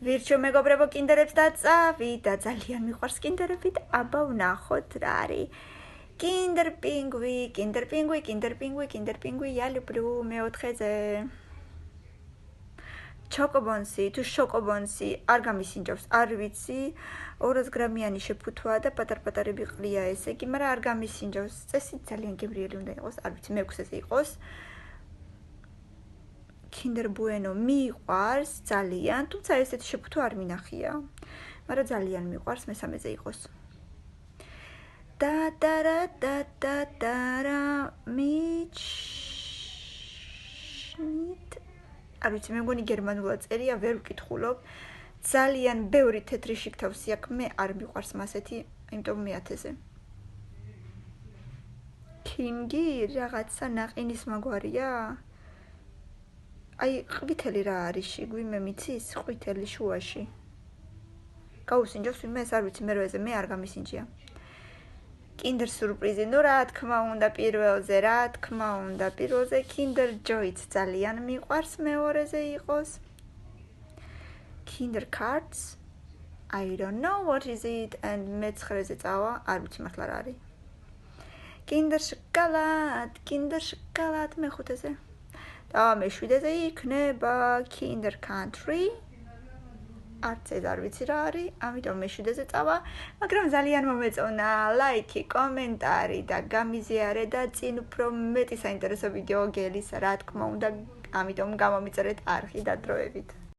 ვირჩიო მეგობრებო კინდერებს და წავით და ძალიან მიყვარს კინდერები და აბა ვნახოთ რა არის. Kinder Pingui, я люблю მეოთხეზე. ჩოკობონსი თუ შოკობონსი არ გამისინჯავს, არ ვიცი, 200 გრამიანი შეფუთვაა და პატარ-პატარები ყრია ესე იგი, მაგრამ არ გამისინჯავს. წესი ძალიან გემრიელი უნდა იყოს, არ ვიცი, მე-6-ზე იყოს. Kinder Bueno მიყვარს ძალიან, თუმცა ესეთი შეფუთვა არ მინახია. მაგრამ ძალიან მიყვარს, მე-3-ზე იყოს. მიჩნით არ ვიცი, მე მგონი გერმანულად წერია, ვერ ვკითხულობ. ძალიან ბევრი თეთრი შიგთავსი აქვს, მე არ მიყვარს მასეთი, იმიტომ მე-10-ზე. Kingi რაღაცა ნაყინის მაგვარია? აი, ყვითელი რა არის შიგვი, მე მიცის, ყვითელი შუაში. გაუსინჯოს ვინმე, ეს არ ვიცი, მე-8-ზე მე არ გამისინჯია. Kinder Surprise, ну რა თქმა უნდა პირველზე, Kinder Joy-ც ძალიან მიყვარს, მე-2-ზე იყოს. Kinder Cards, I don't know what is it, and მე-9-ზე წავა, არ ვიცი მართლა რა არის. Kinder Chocolate, მე-5-ზე. და მე-7-ზე იქნება Kinder Country. არც ეს არ ვიცი რა არის, ამიტომ მე-7-ზე წავა, მაგრამ ძალიან მომეწონა ლაიქი, კომენტარი და გამიზიარე და წინ უფრო მეტი საინტერესო ვიდეო გელისა, რა თქმა უნდა, ამიტომ გამომიწერეთ არხი და დროებით.